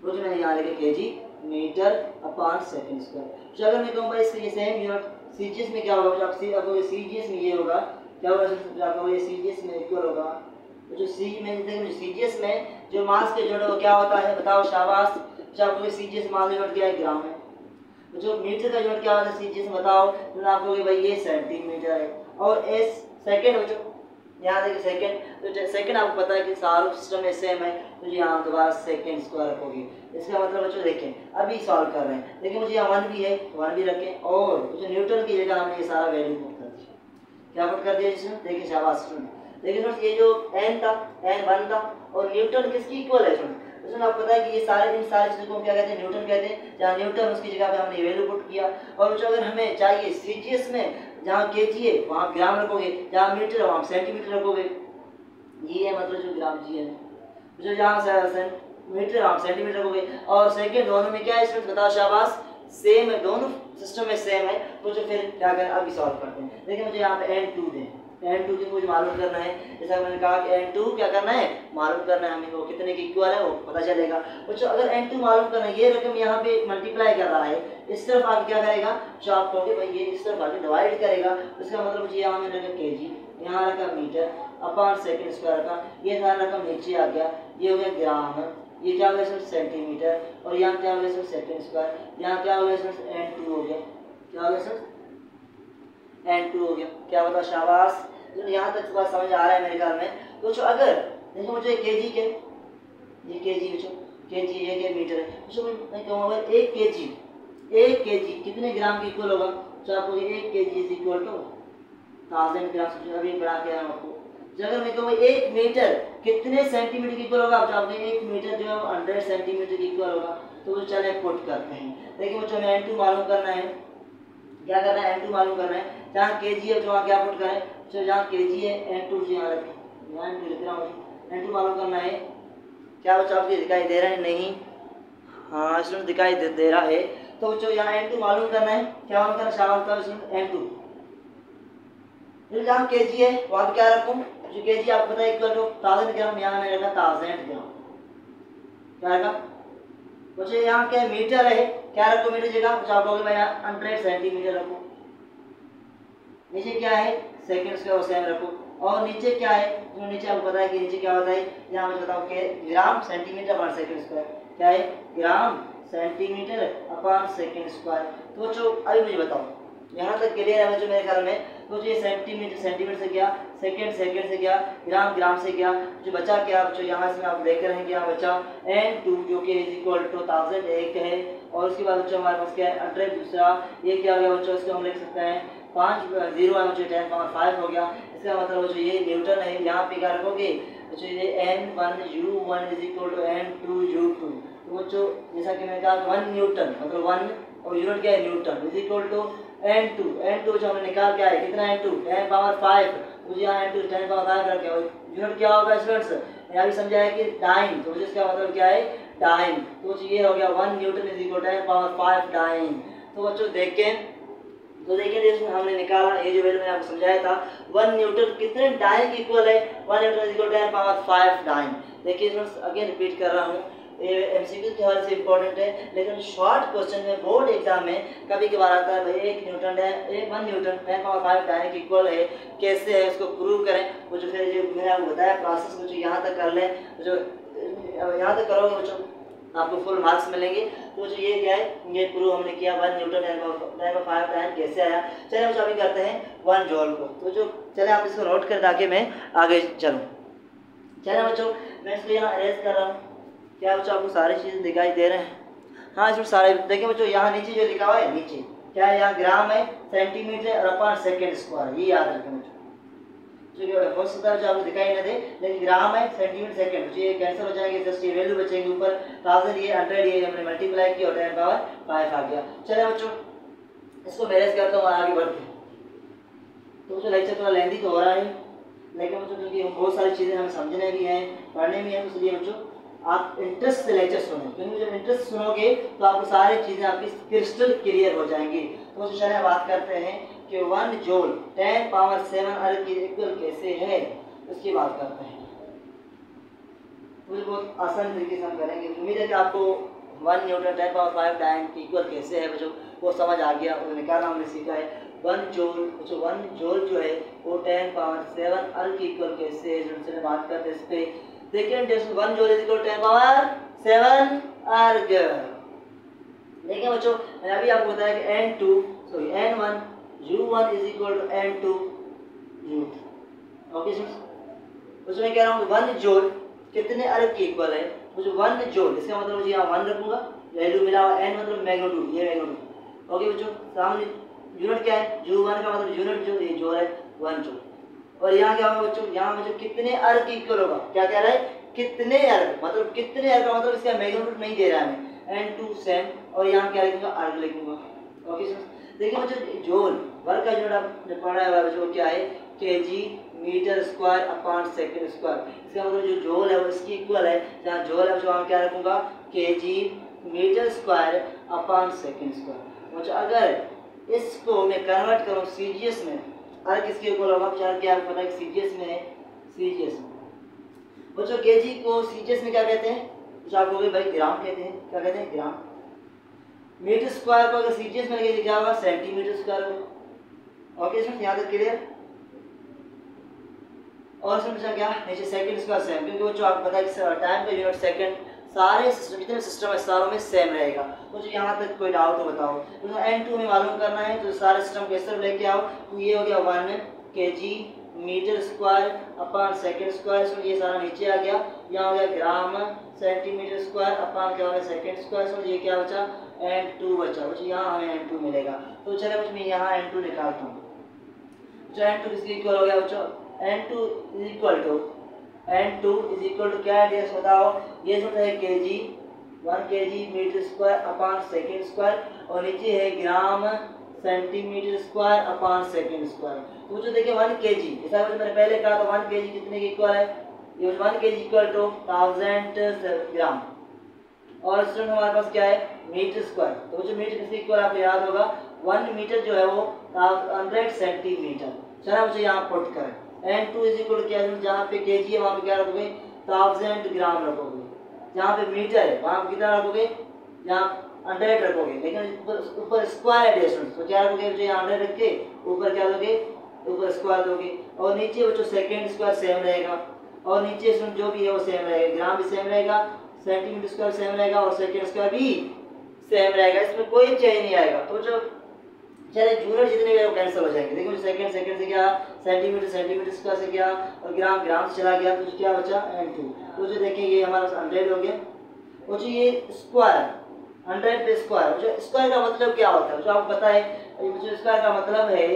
वो जो मैंने यहाँ लिखा kg metre upon second square. जो अगर मैं कहूँ भाई इसका ये सेम यूनिट CGS में क्या होगा, जो आपको CGS में ये होगा क्या होगा, जो आपको ये CGS में इक्वल होगा। तो जो CGS में जो मास के यूनिट वो क्या होता है, बताओ शाबाश। जो आपको CGS मास यूनिट क्या है, ग्राम है। जो मीटर का यूनिट क्या होता है CGS में, बताओ। तो आपको भाई ये सेंटीमीटर है, और S सेकेंड बच्चों, यहाँ देखिए सेकेंड, तो सेकेंड आपको पता है कि सारे सिस्टम में सेम है, तो यहाँ दोबारा सेकेंड स्क्वायर रखोगे। इसका मतलब बच्चों देखें अभी सॉल्व कर रहे हैं, लेकिन मुझे यहाँ 1 भी है, 1 भी रखें, और जो न्यूटन की जगह हमने ये सारा वैल्यू पुट कर दिया। क्या पुट कर दिया इसमें, देखिए शाबाश स्टूडेंट। लेकिन ये जो N था, N1 था, और न्यूटन किसकी इक्वल है स्टूडेंट, उसमें आपको पता है कि ये सारे इन सारी चीज़ों को क्या कहते हैं, न्यूटन कहते हैं। जहाँ न्यूटन उसकी जगह पे हमने वैल्यू पुट किया। और जो अगर हमें चाहिए CGS में जहाँ kg है वहाँ ग्राम रखोगे, जहाँ मीटर है वहाँ सेंटीमीटर रखोगे। ये है मतलब जो ग्राम जी है, जो जहाँ मीटर वहाँ सेंटीमीटर रखोगे। और सेकेंड दोनों में क्या है स्टूडेंट, बताओ शाबाश, सेम है, दोनों सिस्टम में सेम है। तो जो फिर क्या करें, अभी सॉल्व करते हैं। देखिए मुझे यहाँ पे N2 दें, N2 की मुझे मालूम करना है। जैसा मैंने कहा कि N2 क्या करना है, मालूम करना है हमें, वो कितने की इक्वल है वो पता चलेगा। बच्चों अगर N2 मालूम करना है, ये रकम यहाँ पे मल्टीप्लाई कर रहा है, इस तरफ आके क्या करेगा, जो आप कहोगे भाई ये इस तरफ आके डिवाइड करेगा। उसका मतलब मुझे यहाँ मैंने रखा kg, यहाँ रखा मीटर अपॉन सेकेंड स्क्वायर का, ये सारा रकम नीचे आ गया, ये हो गया ग्राम, ये क्या हो गया सर सेंटीमीटर, और यहाँ क्या हो गया सर सेकेंड स्क्वायर, यहाँ क्या हो गया सर N2 हो गया, क्या हो गया सर N2 हो गया। क्या होता शाबाश, यहाँ तक बात समझ आ रहा है मेरे ख्याल में। तो जो अगर देखो मुझे kg के, ये kg बच्चों, kg ये मीटर है, तो मैं कहूँगा 1 kg कितने ग्राम की इक्वल होगा। तो आपको 1 kg इज इक्वल टू 1000 ग्राम। अभी बढ़ा के आया आपको। जो अगर मैं कहूँ 1 मीटर कितने सेंटीमीटर की इक्वल होगा, तो आपने 1 मीटर जो है 100 सेंटीमीटर की इक्वल होगा। तो वो चले पुट करते हैं। देखिए बच्चों हमें N2 मालूम करना है, क्या करना है, N2 मालूम करना है। जहाँ kg है जो क्या पुट करें, तो जहाँ kg है N2 से यहाँ रखें, यहाँ N2 लिख रहा हूँ, N2 मालूम करना है। क्या बच्चों आपको दिखाई दे रहा है, नहीं, हाँ स्टूडेंट दिखाई दे रहा है। तो बच्चों यहाँ N2 मालूम करना है, क्या मालूम करना है, शाबाश N2। फिर जहाँ kg है वहाँ पे क्या रखूँ, जो kg आपको पता है इक्वल टू 1000 ग्राम, यहाँ मैंने रखा 1000 ग्राम, क्या रखा बच्चों। यहाँ क्या मीटर है, क्या रखो मीटर जगह, तो आप लोग 100 सेंटीमीटर रखो। नीचे क्या है सेकेंड स्क्वायर सेम रखो, और नीचे क्या है, जो नीचे आपको पता है कि नीचे क्या होता है, यहाँ मुझे बताओ कि ग्राम सेंटीमीटर पर सेकेंड स्क्वायर, क्या है gram centimetre upon second square. तो बच्चों अभी मुझे बताओ यहाँ तक क्लियर है बच्चों मेरे ख्याल में। तो ये सेंटीमीटर से गया, सेकेंड से गया, ग्राम से गया, जो बचा क्या बच्चों, यहाँ से आप देख रहे हैं कि यहाँ बचा N2 जो कि इज इक्वल टू 1000 एक है। और उसके बाद बच्चों हमारे पास क्या है 100 दूसरा, ये क्या हो गया बच्चों, इसको हम लिख सकते हैं 5 0 है बच्चों 10 पावर 5 हो गया। इसका मतलब बच्चों ये न्यूटन है, यहाँ पे क्या रखोगे बच्चों, ये N1U1 is equal to N2U2। तो बच्चों जैसा कि मैंने कहा 1 न्यूटन मतलब 1 और यूनिट क्या है Newton, is equal to N2 जो हमने निकाल के आए कितना N2 10 पावर 5। मुझे यहाँ एन टू 10 पावर 5 रख गया। यूनिट क्या होगा स्टूडेंट्स, यहाँ भी समझा है कि टाइम, तो मुझे इसका मतलब क्या है टाइम, तो ये हो गया 1 newton is equal to 10 power 5 time. तो बच्चों देखें, तो देखिए हमने निकाला ये जो वैल्यू मैंने आपको समझाया था 1 न्यूटन कितने टाइम की इक्वल है, 1 newton is equal to 10 power 5 time. देखिए स्टूडेंट्स अगेन रिपीट कर रहा हूँ, ये एमसीक्यू के हवाले से इंपॉर्टेंट है, लेकिन शॉर्ट क्वेश्चन में बोर्ड एग्जाम में कभी कभार आता है भाई 1 न्यूटन है 1 न्यूटन 10 पावर 5 टाइम की इक्वल है, कैसे है उसको प्रूव करें। वो जो फिर जो मैंने आपको बताया प्रोसेस को जो यहाँ तक कर लें, जो यहाँ तक करोगे बच्चों आपको फुल मार्क्स मिलेंगे। तो जो ये क्या है, ये प्रूव हमने किया 1 न्यूटन 10 पावर 5 टाइम कैसे आया। चलिए हम अभी करते हैं 1 जॉल को, तो जो चले आप इसको नोट कर ताकि मैं आगे चलूँ। चलिए बच्चों मैं इसको यहाँ अरेंज कर रहा हूँ, क्या बच्चों आपको सारी चीज़ें दिखाई दे रहे हैं। हाँ इसमें सारे देखिए बच्चों, यहाँ नीचे जो लिखा हुआ है नीचे क्या है, यहाँ ग्राम है, सेंटीमीटर और अपॉन सेकेंड स्क्वायर, ये याद रखें बच्चों। हो सकता है जो आपको दिखाई न दे, लेकिन ग्राम है सेंटीमीटर सेकंड, ये कैंसिल हो जाएंगे, जस्ट ये वैल्यू बचेंगे ऊपर 1000 ये 100 ये हमने मल्टीप्लाई किया और 10 पावर 5 आ गया। चलिए बच्चों इसको मैनेज करता हूँ आगे बढ़ते हैं। तो बच्चों लेक्चर थोड़ा लेंथी तो हो रहा है, लेकिन बच्चों क्योंकि बहुत सारी चीज़ें हमें समझने भी हैं पढ़ने भी हैं, तो इसलिए बच्चों आप इंटरेस्ट से लेक्चर सुने, क्योंकि जब इंटरेस्ट सुनोगे तो आपको सारी चीज़ें आपकी क्रिस्टल क्लियर हो जाएंगी। तो चलिए बात करते हैं कि 1 जूल 10 पावर 7 अर्थ की इक्वल कैसे है, उसकी बात करते हैं। मुझे बहुत आसान तरीके से हम करेंगे, उम्मीद है कि आपको 1 न्यूटन 10 पावर 5 टाइम की इक्वल कैसे है बच्चों वो समझ आ गया, और निकालना हमने सीखा है। 1 जूल बच्चों 1 जूल जो है वो 10 पावर 7 अर्थ की इक्वल कैसे है, जिनसे बात करते हैं इस पर। देखिए 1 joule is equal to 10 power 7 erg. देखिए बच्चों मैंने अभी आपको बताया कि N1 U1 is equal to N2 U2। Okay बच्चों मैं कह रहा हूँ 1 जूल कितने अर्ग की इक्वल है, मुझे 1 जूल इसका मतलब मुझे यहाँ 1 रखूंगा, वैल्यू मिला हुआ N मतलब मैग्नीट्यूड, ये मैग्नीट्यूड। ओके बच्चों सामने यूनिट क्या है, U1 का मतलब यूनिट जो ये जूल है 1 जूल, और यहाँ क्या होगा बच्चों, यहाँ मुझे कितने अर्ग की इक्वल होगा, क्या कह रहा है कितने अर्ग, मतलब कितने अर्ग का मतलब इसका मैग्नीट्यूड नहीं दे रहा है हमें, N2 सेम, और यहाँ क्या लिखूंगा अर्ग लिखूंगा। ओके सर देखिए बच्चों जूल वर्ग का यूनिट आपने पढ़ा है बच्चों क्या है kg metre square upon second square, इसका मतलब जो जूल है वो इसकी इक्वल है, जहाँ जूल है वहाँ क्या रखूंगा kg metre square upon second square. बच्चों अगर इसको मैं कन्वर्ट करूँ सीजीएस में, अर्ग किसके इक्वल होगा, चार क्या आपको पता है सीजीएस में है, सीजीएस में बच्चों केजी को सीजीएस में क्या कहते हैं, तो आपको भाई ग्राम कहते हैं, क्या कहते हैं ग्राम। मीटर स्क्वायर को अगर सीजीएस में लगे क्या होगा सेंटीमीटर स्क्वायर होगा। ओके स्टूडेंट्स यहाँ तक क्लियर। और इसमें बचा क्या नीचे सेकंड स्क्वायर सेम, क्योंकि बच्चों आपको पता है कि टाइम का यूनिट सेकंड सारे सिस्टम जितने सिस्टम है सारों में सेम रहेगा। तो यहाँ तक कोई डाउट हो बताओ, तो N2 में मालूम करना है तो सारे सिस्टम कैसे लेके आओ, तो ये हो गया 1 kg metre square upon second square, so ये सारा नीचे आ गया, यहाँ हो गया ग्राम सेंटीमीटर स्क्वायर अपॉन क्या हो गया सेकंड स्क्वायर, सो ये क्या बचा N2 बचा, बच्चों यहाँ हमें N2 मिलेगा। तो चलो बच्चों मैं यहाँ N2 निकालता हूँ, जो N2 किसके इक्वल हो गया बच्चों, N2 इज इक्वल टू क्या है बताओ, ये जो है kg 1 kg metre square upon second square, और नीचे है gram centimetre square upon second square. तो जो देखिए 1 kg जैसा मैंने पहले कहा था 1 kg कितने के इक्वल है, ये 1 kg इक्वल टू 1000 ग्राम, और स्टूडेंट हमारे पास क्या है मीटर स्क्वायर, तो जो मीटर किसके इक्वल आपको याद होगा 1 मीटर जो है वो 100 सेंटीमीटर। चलो मुझे यहाँ पुट करें N2 इज इक्वल क्या है, जहाँ पे kg है वहाँ पे क्या रखोगे 1000 ग्राम रखोगे, जहाँ पे मीटर है वहाँ पे कितना रखोगे, यहाँ 100 रखोगे, लेकिन ऊपर स्क्वायर है तो क्या रखोगे, जो यहाँ 100 रख के ऊपर क्या दोगे, ऊपर स्क्वायर दोगे, और नीचे बच्चों सेकंड स्क्वायर सेम रहेगा, और नीचे जो भी है वो सेम रहेगा, ग्राम भी सेम रहेगा, सेंटीमीटर स्क्वायर सेम रहेगा, और सेकंड स्क्वायर भी सेम रहेगा, इसमें कोई चेंज नहीं आएगा। तो जो चले यूनिट जितने भी वो कैंसिल हो जाएंगे, देखो सेकंड से क्या सेंटीमीटर स्क्वायर से क्या, और ग्राम से चला गया, तो क्या बचा N2। तो जो देखिए ये हमारा 100 हो गया, वो जो ये स्क्वायर 100 पे स्क्वायर, जो स्क्वायर का मतलब क्या होता है जो आपको पता है, जो स्क्वायर का मतलब है,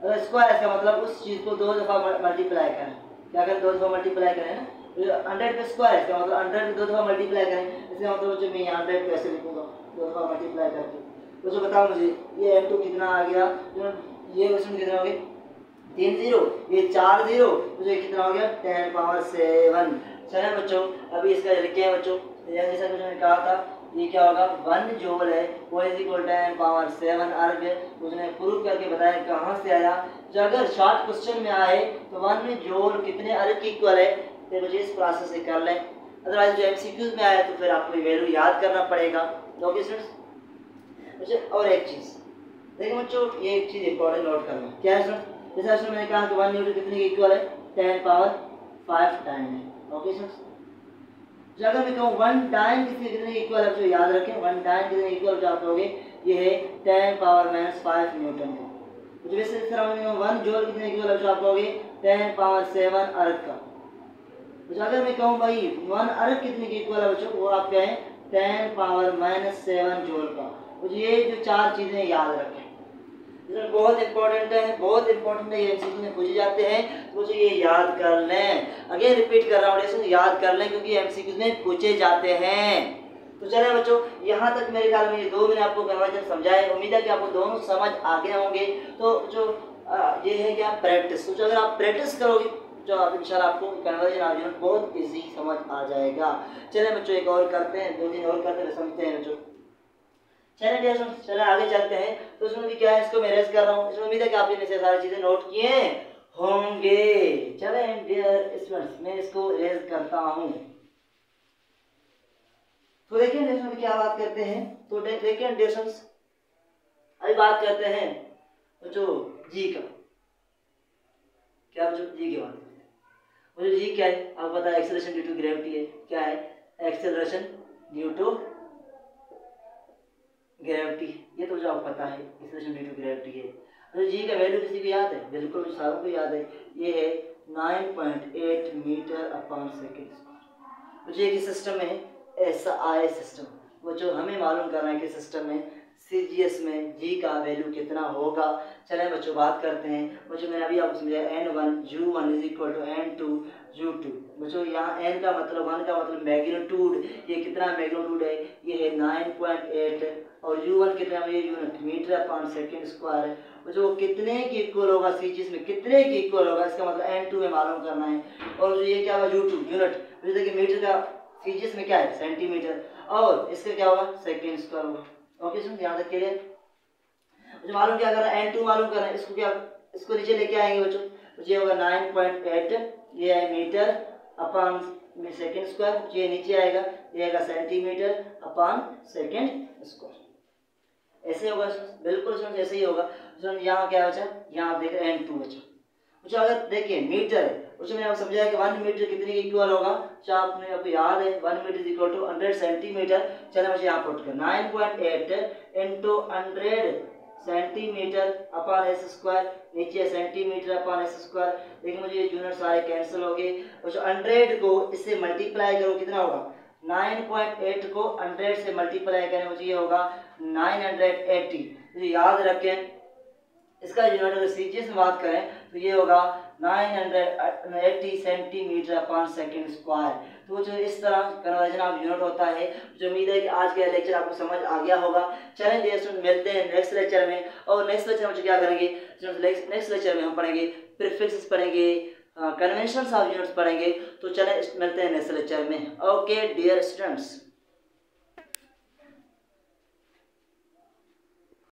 अगर स्क्वायर का मतलब उस चीज़ को 2 दफ़ा मल्टीप्लाई करें, क्या करें 2 दफ़ा मल्टीप्लाई करें ना, 100 पे स्क्वायर इसका मतलब 100 पे 2 दफ़ा मल्टीप्लाई करें, इसका मतलब जो मैं यहाँ 100 कैसे लिखूँगा 2 दफ़ा मल्टीप्लाई करके। तो जो बताओ मुझे ये N2 कितना आ गया, ये क्वेश्चन कितना हो गया 3 जीरो, ये 4 जीरो, तो ये कितना हो गया 10 पावर 7। चले बच्चों अभी इसका लिखे हैं बच्चों, जैसा कुछ मैंने कहा था ये क्या होगा 1 जूल है वो इज इक्वल 10 पावर 7 अर्ग। उसने प्रूव करके बताया कहाँ से आया। जो अगर शॉर्ट क्वेश्चन में आए तो 1 जूल कितने अर्ग की इक्वल है, तो मुझे इस प्रोसेस से कर लें। अदरवाइज जो एमसीक्यूज में आया तो फिर आपको वैल्यू याद करना पड़ेगा। Okay students. अच्छा और एक चीज़ देखिए बच्चों, ये एक चीज़ इंपॉर्टेंट नोट करना क्या है स्टूडेंट, जैसे मैंने कहा कि 1 न्यूटन कितने की इक्वल है 10 पावर 5 टाइम है। Okay students. जो अगर मैं कहूँ 1 डाइन कितने की इक्वल है, जो याद रखें 1 डाइन कितने इक्वल जो आप लोगे ये है 10 पावर -5 न्यूटन का। तो जैसे इस तरह में 1 जूल कितने इक्वल है जो आप लोगे 10 पावर 7 अर्ग का। तो अगर मैं कहूँ भाई 1 अर्ग कितने की इक्वल है बच्चों, वो आप कहें 10 पावर -7 जूल का। तो ये जो 4 चीज़ें याद रखें, बहुत इंपॉर्टेंट है, बहुत इंपॉर्टेंट है, ये एमसीक्यू में पूछे जाते हैं तो मुझे ये याद कर लें। अगेन रिपीट कर रहा हूँ, इसको याद कर लें क्योंकि एमसीक्यू में पूछे जाते हैं। तो चले बच्चों यहाँ तक मेरे ख्याल में ये 2 मैंने आपको कन्वर्जन समझाए, उम्मीद है कि आपको दोनों समझ आ गए होंगे। तो जो ये है क्या प्रैक्टिस, तो अगर आप प्रैक्टिस करोगे जो आप इंशाल्लाह आपको कन्वर्जन आर्ग्यूमेंट बहुत इजी समझ आ जाएगा। चले बच्चों एक और करते हैं, 2 दिन और करते हैं, समझते हैं बच्चों। चलिए डियर स्टूडेंट्स, चलिए आगे चलते हैं। तो इसमें भी क्या है, इसको मैं रेज कर रहा हूँ, इसमें उम्मीद है कि आपने इनसे सारी चीजें नोट किए होंगे। चले डियर स्टूडेंट्स मैं इसको रेज करता हूँ। तो देखिए इसमें भी क्या बात करते हैं, तो देखिए डियर स्टूडेंट्स अभी बात करते हैं तो जो जी का क्या, जो जी की बात करते हैं। वो जो जी क्या है आपको पता है, एक्सेलरेशन ड्यू टू ग्रेविटी है। क्या है एक्सेलरेशन ड्यू टू ग्रेविटी, ये तो जो आपको पता है एक्सेलरेशन ड्यू टू ग्रेविटी है। तो जी का वैल्यू किसी को याद है, बिल्कुल सारों को याद है, ये है 9.8 मीटर अपॉन सेकेंड स्क्वायर। तो ये कि सिस्टम है SI सिस्टम, वो जो हमें मालूम करना है कि सिस्टम में CGS में जी का वैल्यू कितना होगा। चलें बच्चों बात करते हैं। बच्चों मैंने अभी आपको समझाया N1 U1 is equal to N2 U2। बच्चों यहाँ N का मतलब 1 का मतलब मैग्नीट्यूड, ये कितना मैग्नीट्यूड है, ये है 9.8 और U1 कितना है, ये unit metre upon second square है। जो कितने की इक्वल होगा CGS में कितने की इक्वल होगा, इसका मतलब N2 में मालूम करना है। और जो ये क्या होगा U2 यूनिट, देखिए मीटर का CGS में क्या है सेंटीमीटर, और इसका क्या होगा सेकेंड स्क्वायर होगा। ओके सुन यहाँ तक क्लियर। मुझे मालूम क्या करना है N2 मालूम करना है, इसको क्या इसको नीचे लेके आएंगे बच्चों, तो ये होगा 9.8 ये है मीटर अपॉन सेकेंड स्क्वायर, ये नीचे आएगा ये आएगा सेंटीमीटर अपॉन सेकेंड स्क्वायर। ऐसे होगा बिल्कुल सुन ऐसे ही होगा। सुन यहाँ क्या बचा, यहाँ देख रहे हैं N2 बचा। अच्छा अगर देखिए मीटर है, उसमें मैंने आपको समझाया कि 1 मीटर कितने के इक्वल होगा, चाहे आपने आपको याद है 1 metre is equal to 100 centimetre. चलो मुझे यहाँ पुट कर 9.8 into 100 centimetre upon S square, नीचे सेंटीमीटर अपॉन एस स्क्वायर। देखिए मुझे ये यूनिट सारे कैंसिल हो गए, और जो 100 को इससे मल्टीप्लाई करो कितना होगा, 9.8 को 100 से मल्टीप्लाई करें मुझे ये होगा 980। मुझे याद रखें इसका यूनिट अगर सीजीएस में बात करें तो ये होगा 980 सेंटीमीटर अपॉन सेकेंड स्क्वायर। तो जो इस तरह कन्वर्जन ऑफ यूनिट होता है। जो उम्मीद है कि आज का लेक्चर आपको समझ आ गया होगा। चलें डियर स्टूडेंट मिलते हैं नेक्स्ट लेक्चर में, और नेक्स्ट लेक्चर में क्या करेंगे, नेक्स्ट लेक्चर में हम पढ़ेंगे प्रीफिक्सेस पढ़ेंगे, कन्वेंशंस ऑफ यूनिट्स पढ़ेंगे। तो चलें मिलते हैं नेक्स्ट लेक्चर में। Okay dear students.